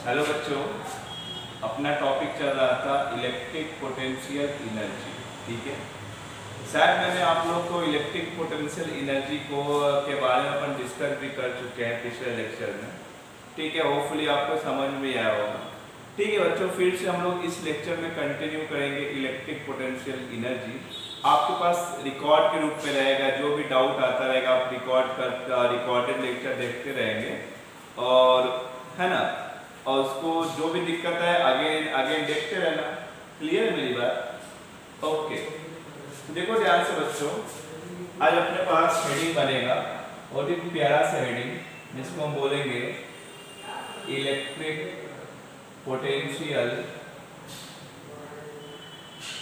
Hello बच्चों, अपना topic चल रहा था इलेक्ट्रिक पोटेंशियल एनर्जी। ठीक है, शायद मैंने आप लोग को इलेक्ट्रिक पोटेंशियल एनर्जी को के बारे में अपन डिस्कस भी कर चुके हैं पिछले लेक्चर में। ठीक है, होपफुली आपको समझ में आया होगा। ठीक है बच्चों, फिर से हम लोग इस लेक्चर में कंटिन्यू करेंगे इलेक्ट्रिक पोटेंशियल एनर्जी। आपके पास रिकॉर्ड के रूप में रहेगा, जो भी डाउट आता रहेगा आप रिकॉर्डेड लेक्चर देखते रहेंगे और है ना, और उसको जो भी दिक्कत है अगेन देखते रहना। क्लियर मेरी बात? ओके, देखो ध्यान से बच्चों, आज अपने पास हेडिंग बनेगा बहुत ही प्यारा सा हेडिंग, जिसको हम बोलेंगे इलेक्ट्रिक पोटेंशियल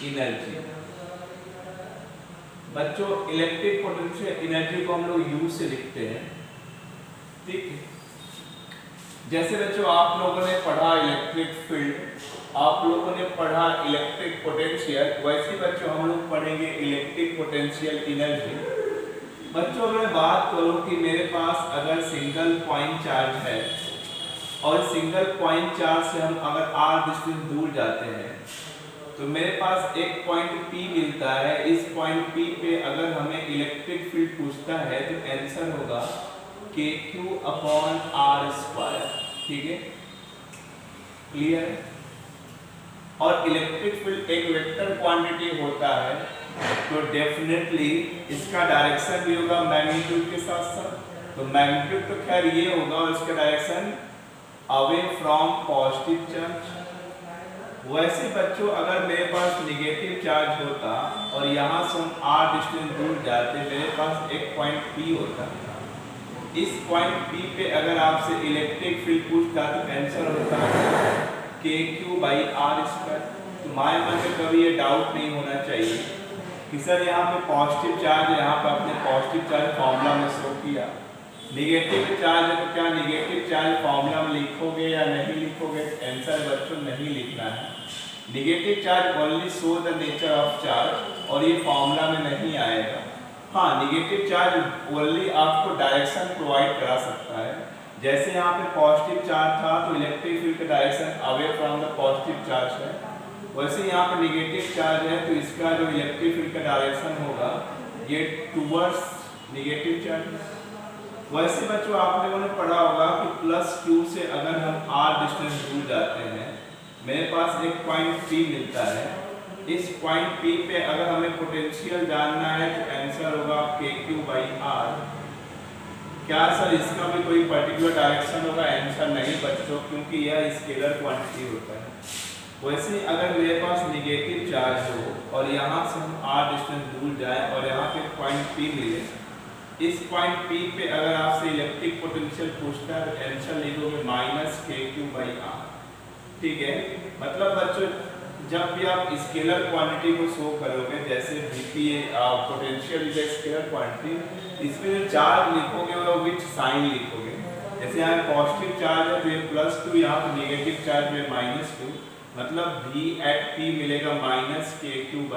एनर्जी। बच्चों, इलेक्ट्रिक पोटेंशियल एनर्जी को हम लोग यू से लिखते हैं। ठीक है, जैसे बच्चों आप लोगों ने पढ़ा इलेक्ट्रिक फील्ड, आप लोगों ने पढ़ा इलेक्ट्रिक पोटेंशियल, वैसे बच्चों हम लोग पढ़ेंगे इलेक्ट्रिक पोटेंशियल एनर्जी। बच्चों अगर मैं बात करूं कि मेरे पास अगर सिंगल पॉइंट चार्ज है और सिंगल पॉइंट चार्ज से हम अगर r डिस्टेंस दूर जाते हैं तो मेरे पास एक पॉइंट P मिलता है। इस पॉइंट P पे अगर हमें इलेक्ट्रिक फील्ड पूछता है तो आंसर होगा KQ/r²। ठीक है, क्लियर? और इलेक्ट्रिक फील्ड एक वेक्टर क्वांटिटी होता है तो डेफिनेटली इसका डायरेक्शन भी होगा मैग्नीट्यूड के साथ साथ। तो मैग्नीट्यूड तो खैर ये होगा और इसका direction away from positive charge. वैसे बच्चों अगर मेरे पास निगेटिव चार्ज होता और यहाँ से हम r डिस्टेंस दूर जाते, मेरे पास एक पॉइंट P होता। इस पॉइंट P पे अगर आपसे इलेक्ट्रिक फील्ड पूछता तो आंसर होता है KQ/r²। तो हमारे मन में कभी ये डाउट नहीं होना चाहिए कि सर यहाँ पे पॉजिटिव चार्ज है, यहाँ पे अपने पॉजिटिव चार्ज फॉर्मूला में शो किया, निगेटिव चार्ज है तो क्या निगेटिव चार्ज फॉर्मूला में लिखोगे या नहीं लिखोगे? आंसर बच्चों नहीं लिखना है। Negative charge only show the nature of charge और ये फॉर्मूला में नहीं आएगा। हाँ, निगेटिव चार्ज ओनली आपको डायरेक्शन प्रोवाइड करा सकता है। जैसे यहाँ पे पॉजिटिव चार्ज था तो इलेक्ट्रिक फील्ड का direction away from the positive charge है, वैसे यहाँ पे निगेटिव चार्ज है तो इसका जो इलेक्ट्रिक फील्ड का डायरेक्शन होगा ये टुवर्ड्स निगेटिव चार्ज। वैसे बच्चों आप लोगों ने पढ़ा होगा कि +Q से अगर हम r डिस्टेंस दूर जाते हैं, मेरे पास एक पॉइंट P मिलता है। इस पॉइंट P पे अगर हमें पोटेंशियल जानना है तो आंसर होगा KQ/r। क्या सर इसका भी कोई पर्टिकुलर डायरेक्शन होगा? आंसर नहीं बच्चों, क्योंकि यह स्केलर क्वांटिटी होता है। वैसे अगर मेरे पास निगेटिव चार्ज हो और यहाँ से हम r डिस्टेंस दूर जाएं और यहाँ पे पॉइंट P मिले, इस पॉइंट P पे अगर आपसे इलेक्ट्रिक पोटेंशियल पूछता है तो आंसर लिखोगे -KQ/r। ठीक है, मतलब बच्चों जब भी आप स्केलर क्वांटिटी को शो करोगे, जैसे Vp potential is scalar quantity, इसमें जो चार्ज लिखोगे वो विच साइन लिखोगे। जैसे यहाँ पॉजिटिव चार्ज है तो ये +2, यहाँ पर निगेटिव चार्ज है -2, मतलब V@P मिलेगा -KQ/r।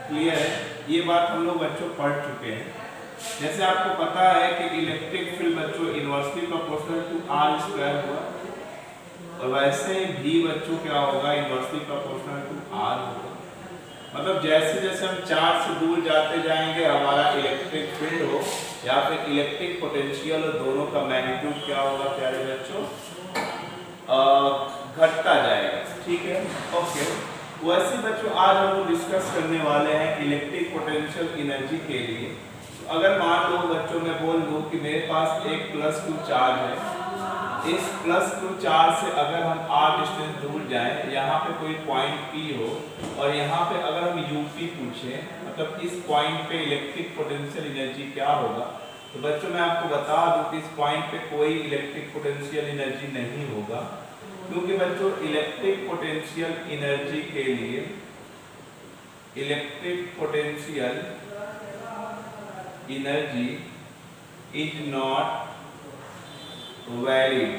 क्लियर है? ये बात हम लोग बच्चों पढ़ चुके हैं। जैसे आपको पता है कि इलेक्ट्रिक फील्ड बच्चों इनवर्सली प्रोपोर्शनल टू r² हुआ, और वैसे भी बच्चों क्या होगा, इनवर्सली प्रोपोर्शनल टू r होगा। मतलब जैसे जैसे हम चार्ज से दूर जाते जाएंगे हमारा इलेक्ट्रिक फील्ड हो या फिर इलेक्ट्रिक पोटेंशियल हो, दोनों का मैग्नीट्यूड क्या होगा प्यारे बच्चों? घटता जाएगा। ठीक है, ओके। वैसे बच्चों आज हम लोग डिस्कस करने वाले हैं इलेक्ट्रिक पोटेंशियल एनर्जी के लिए। तो अगर मान लो बच्चों मैं बोल दूं कि मेरे पास एक +2 चार्ज है, इस +2 चार्ज से अगर हम r डिस्टेंस दूर जाएं, यहाँ पे कोई पॉइंट P हो और यहाँ पे अगर हम UP पूछें, मतलब इस पॉइंट पे इलेक्ट्रिक पोटेंशियल एनर्जी क्या होगा, तो बच्चों मैं आपको बता दूं कि इस पॉइंट पे कोई इलेक्ट्रिक पोटेंशियल एनर्जी नहीं होगा, क्योंकि बच्चों इलेक्ट्रिक पोटेंशियल एनर्जी के लिए electric potential energy is not valid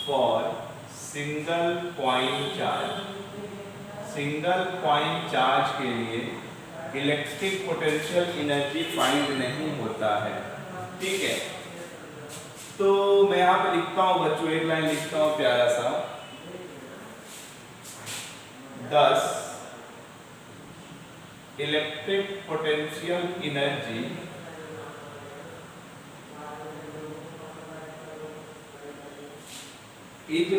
for single point charge. Single point charge के लिए इलेक्ट्रिक पोटेंशियल एनर्जी फाइंड नहीं होता है। ठीक है, तो मैं यहाँ पे लिखता हूँ बच्चों, एक लाइन लिखता हूँ प्यारा सा, 10 electric potential energy is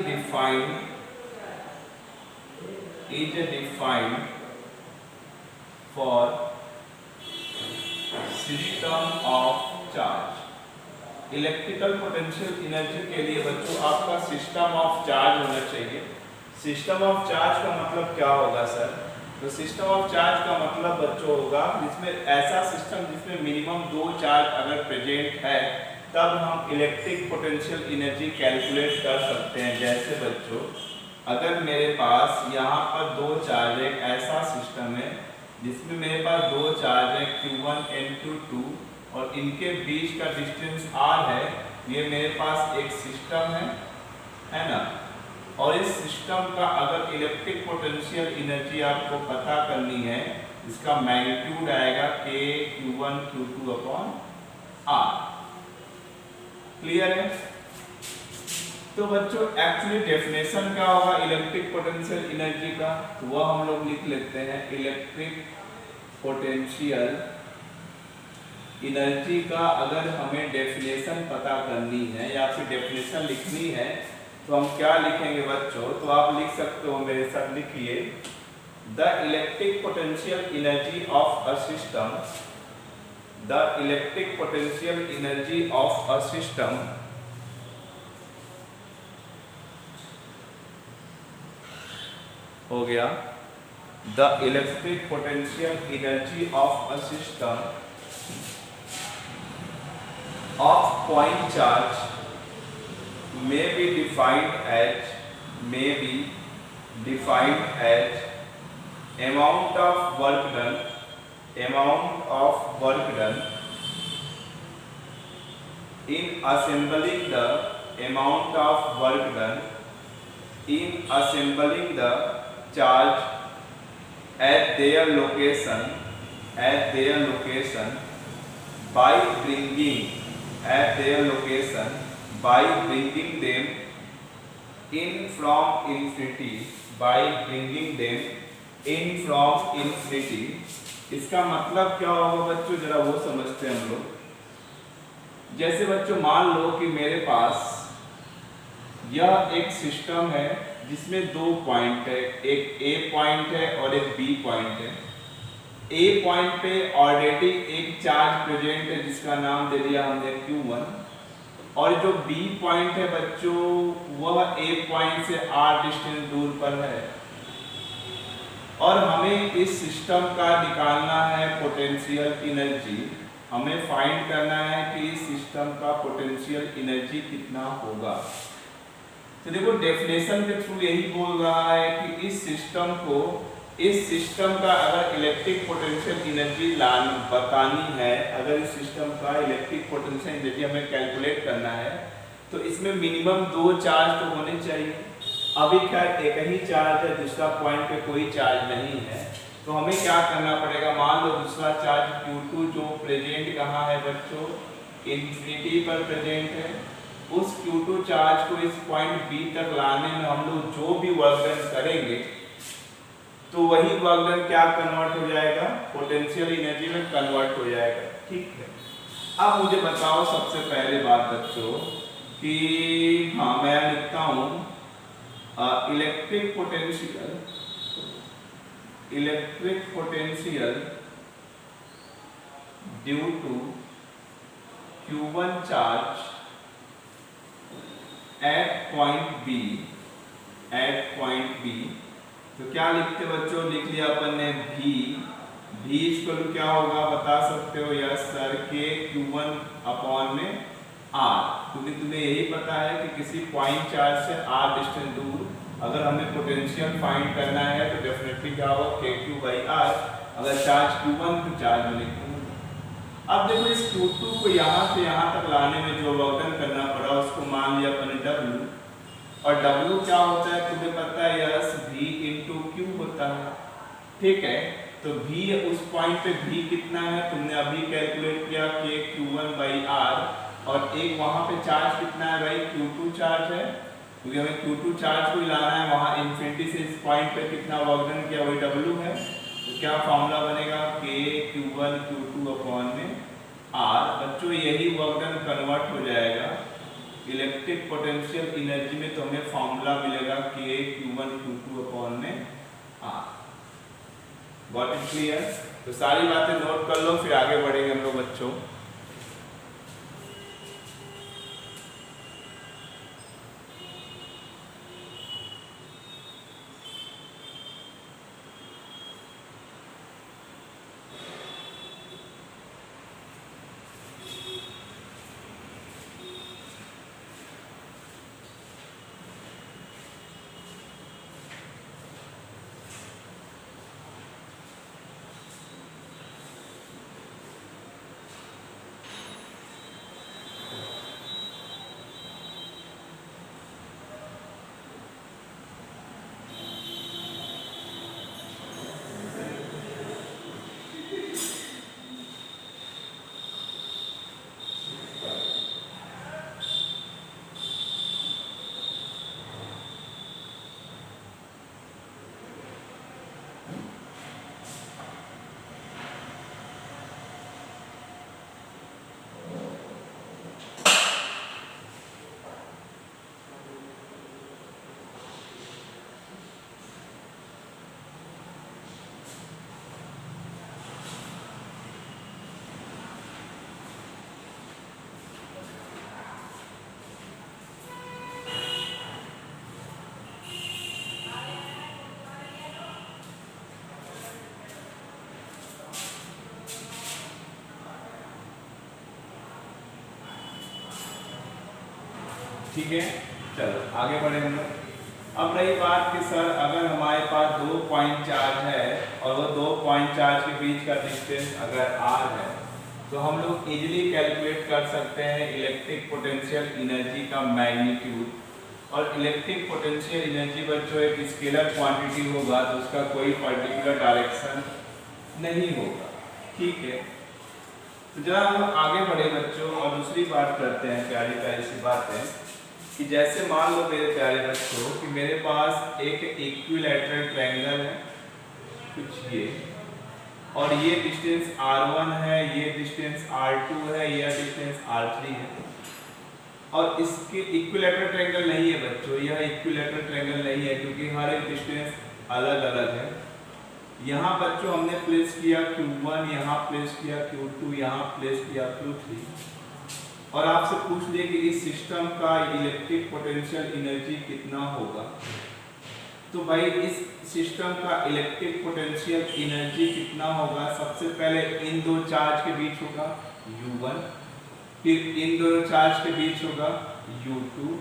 defined for system of charge। Electrical potential energy के लिए बच्चों आपका सिस्टम ऑफ चार्ज होना चाहिए। सिस्टम ऑफ चार्ज का मतलब क्या होगा सर? तो सिस्टम ऑफ चार्ज का मतलब बच्चों होगा जिसमें ऐसा सिस्टम जिसमें मिनिमम 2 चार्ज अगर प्रेजेंट है तब हम इलेक्ट्रिक पोटेंशियल एनर्जी कैलकुलेट कर सकते हैं। जैसे बच्चों अगर मेरे पास यहाँ पर 2 चार्ज है, ऐसा सिस्टम है जिसमें मेरे पास 2 चार्ज है Q1 and Q2 और इनके बीच का डिस्टेंस R है, ये मेरे पास एक सिस्टम है ना। और इस सिस्टम का अगर इलेक्ट्रिक पोटेंशियल एनर्जी आपको पता करनी है, इसका मैग्नीट्यूड आएगा K Q1 Q2 upon R। Clear है? तो बच्चों एक्चुअली डेफिनेशन क्या होगा इलेक्ट्रिक पोटेंशियल एनर्जी का, तो वह हम लोग लिख लेते हैं। इलेक्ट्रिक पोटेंशियल एनर्जी का अगर हमें डेफिनेशन पता करनी है या फिर डेफिनेशन लिखनी है तो हम क्या लिखेंगे बच्चों? तो आप लिख सकते हो, मेरे साथ लिखिए, the electric potential energy of a system, the electric potential energy of a system हो गया, the electric potential energy of a system of point charge may be defined as amount of work done in assembling the charge at their location by bringing them in from infinity, इसका मतलब क्या होगा बच्चों, जरा वो समझते हैं हम लोग। जैसे बच्चों मान लो कि मेरे पास यह एक सिस्टम है जिसमें 2 पॉइंट है, एक A पॉइंट है और एक B पॉइंट है। A पॉइंट पे ऑलरेडी एक चार्ज प्रेजेंट है जिसका नाम दे दिया हमने Q1, और जो B पॉइंट है बच्चों वह A पॉइंट से R डिस्टेंस दूर पर है, और हमें इस सिस्टम का निकालना है पोटेंशियल एनर्जी। हमें फाइंड करना है कि इस सिस्टम का पोटेंशियल एनर्जी कितना होगा। तो देखो डेफिनेशन के थ्रू यही बोल रहा है कि इस सिस्टम का अगर इलेक्ट्रिक पोटेंशियल एनर्जी बतानी है, अगर इस सिस्टम का इलेक्ट्रिक पोटेंशियल एनर्जी हमें कैलकुलेट करना है तो इसमें मिनिमम 2 चार्ज तो होने चाहिए। अभी क्या एक ही चार्ज है, दूसरा पॉइंट पे कोई चार्ज नहीं है, तो हमें क्या करना पड़ेगा? मान लो दूसरा चार्ज Q2 जो प्रेजेंट कहाँ है बच्चों? इंफिनिटी पर प्रेजेंट है। उस Q2 चार्ज को इस पॉइंट B तक लाने में हम लोग जो भी वर्क डन करेंगे तो वही वर्क डन क्या कन्वर्ट हो जाएगा? पोटेंशियल एनर्जी में कन्वर्ट हो जाएगा। ठीक है, अब मुझे बताओ सबसे पहले बात बच्चों कि हाँ मैं लिखता हूँ electric potential due to Q1 charge at point B. तो क्या लिखते बच्चों? लिख लिया अपन ने V इक्वल टू क्या होगा बता सकते हो? Yes sir, K Q1 upon में R, क्योंकि तुम्हें यही पता है कि किसी पॉइंट चार्ज से R डिस्टेंस दूर अगर हमें पोटेंशियल फाइंड करना है तो डेफिनेटली क्या होगा? KQ by R। अगर चार्ज Q1 तो चार्ज होने Q। अब देखो इस Q2 को यहाँ से यहाँ तक लाने में जो वर्क डन करना पड़ा उसको मान लिया अपन ने W, और W क्या होता है तुम्हें पता है? यस, V इंटू Q होता है। ठीक है, तो V उस पॉइंट पे V कितना है तुमने अभी कैलकुलेट किया, K Q1 बाई R, और एक वहां पे चार्ज कितना है भाई, Q2 चार्ज है, क्योंकि हमें Q2 चार्ज को लाना है, वहां इन्फिनिटी से इस पॉइंट पे कितना वर्क डन किया, वही W है। तो क्या फॉर्मूला बनेगा, K Q1 Q2 अपॉन में R। बच्चों यही वर्क डन कन्वर्ट हो जाएगा इलेक्ट्रिक पोटेंशियल एनर्जी में, तो हमें फॉर्मूला मिलेगा K Q1 Q2 अपॉन में R। Got it clear? तो सारी बातें नोट कर लो, फिर आगे बढ़ेंगे हम लोग बच्चों। ठीक है, चलो आगे बढ़े हम लोग। अब रही बात कि सर अगर हमारे पास 2 पॉइंट चार्ज है और वो 2 पॉइंट चार्ज के बीच का डिस्टेंस अगर r है, तो हम लोग इजीली कैलकुलेट कर सकते हैं इलेक्ट्रिक पोटेंशियल एनर्जी का मैग्नीट्यूड। और इलेक्ट्रिक पोटेंशियल एनर्जी बच्चों एक स्केलर क्वांटिटी होगा, तो उसका कोई पर्टिकुलर डायरेक्शन नहीं होगा। ठीक है, तो जरा हम आगे बढ़े बच्चों और दूसरी बात करते हैं, प्यारी प्यारी सी बात है कि जैसे मान लो मेरे प्यारे बच्चों कि मेरे पास एक इक्विलैटरल ट्रायंगल है कुछ ये, और ये डिस्टेंस r1 है, ये डिस्टेंस r2 है, यह डिस्टेंस r3 है। और इसके इक्विलैटरल ट्रायंगल नहीं है बच्चों, यह इक्विलैटरल ट्रायंगल नहीं है क्योंकि हर एक डिस्टेंस अलग अलग है। यहाँ बच्चों हमने प्लेस किया Q1, यहाँ प्लेस किया Q2, यहाँ प्लेस किया Q3, और आपसे पूछ लिए कि इस सिस्टम का इलेक्ट्रिक पोटेंशियल एनर्जी कितना होगा। तो भाई इस सिस्टम का इलेक्ट्रिक पोटेंशियल एनर्जी कितना होगा, सबसे पहले इन दो चार्ज के बीच होगा U1, फिर इन दोनों चार्ज के बीच होगा U2,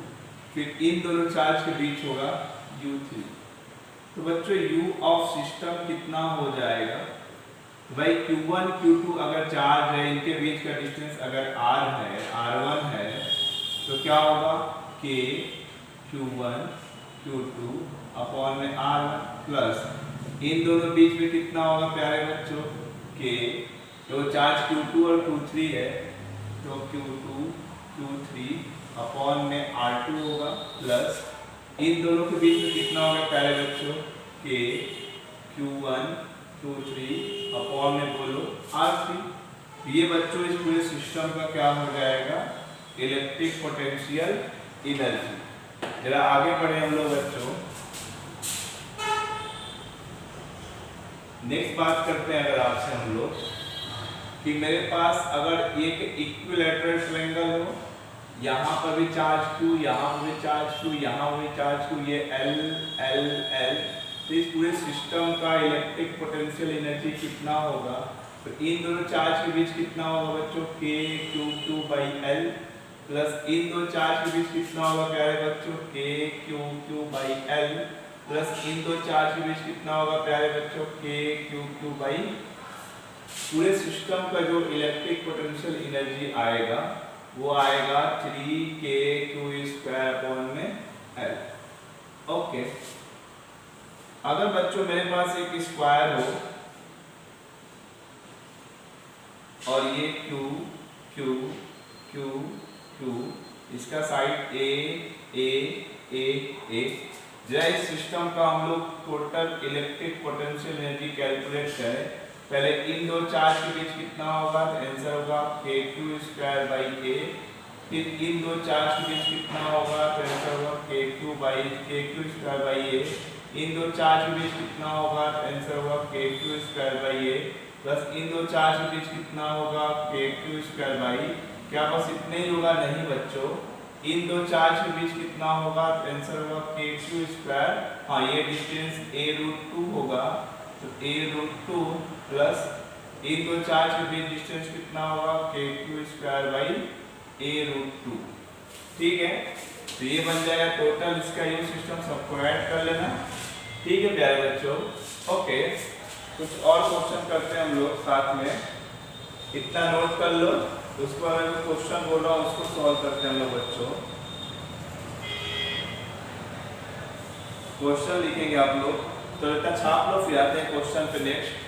फिर इन दोनों चार्ज के बीच होगा U3। तो बच्चों U ऑफ सिस्टम कितना हो जाएगा भाई, Q1 Q2 अगर चार्ज है, इनके बीच का डिस्टेंस अगर R है, R1 है, तो क्या होगा K Q1 Q2 अपॉन में R1 प्लस इन दोनों बीच में कितना होगा प्यारे बच्चों K, तो चार्ज Q2 और Q3 है, तो Q2 Q3 अपॉन में R2 होगा प्लस इन दोनों के बीच में कितना होगा प्यारे बच्चों K Q1 Q3 अपॉन में बोलो R3। ये बच्चों इस पूरे सिस्टम का क्या हो जाएगा, इलेक्ट्रिक पोटेंशियल एनर्जी। जरा आगे बढ़े हम लोग बच्चों, नेक्स्ट बात करते हैं अगर आपसे हम लोग कि मेरे पास अगर एक इक्विलैटरल ट्रायंगल हो, यहाँ पर भी चार्ज Q, यहाँ पर भी चार्ज Q, यहाँ पर भी चार्ज Q, ये L L L, तो इस पूरे सिस्टम का इलेक्ट्रिक पोटेंशियल एनर्जी कितना होगा, तो इन दोनों चार्ज के बीच कितना होगा बच्चों K Q2 by L, plus इन दो चार्ज के बीच कितना होगा प्यारे बच्चों K Q by L, plus इन दो चार्ज के बीच कितना होगा प्यारे बच्चों K Q बाई। पूरे सिस्टम का जो इलेक्ट्रिक पोटेंशियल एनर्जी आएगा वो आएगा 3kQ² अपॉन में L। ओके, अगर बच्चों मेरे पास एक स्क्वायर हो और ये Q Q Q 2, इसका साइड ए ए ए ए। जरा इस सिस्टम का हम लोग total electric potential energy calculate करें। पहले इन दो चार्ज के बीच कितना होगा, तो आंसर होगा k2² a। फिर इन दो चार्ज के बीच कितना होगा, तो आंसर होगा k2² a। इन दो चार्ज के बीच कितना होगा, तो आंसर होगा k2² a प्लस इन दो चार्ज के बीच कितना होगा, k2²। क्या बस इतने ही होगा? नहीं बच्चों, इन दो चार्ज के बीच कितना होगा, तो आंसर होगा k2²। हाँ, ये डिस्टेंस a√2 होगा, तो a√2 प्लस इन दो चार्ज के बीच डिस्टेंस कितना होगा, k2² a√2। ठीक है, तो ये बन जाएगा टोटल इसका यू सिस्टम। सबको ऐड कर लेना। ठीक है प्यारे बच्चों, ओके। कुछ और क्वेश्चन करते हैं हम लोग साथ में, इतना नोट कर लो, उसके बाद मैं क्वेश्चन बोल रहा हूँ उसको सॉल्व करते हैं हम लोग बच्चों। क्वेश्चन लिखेंगे आप लोग, तो इतना छाप लो, फिर आते हैं क्वेश्चन पे नेक्स्ट।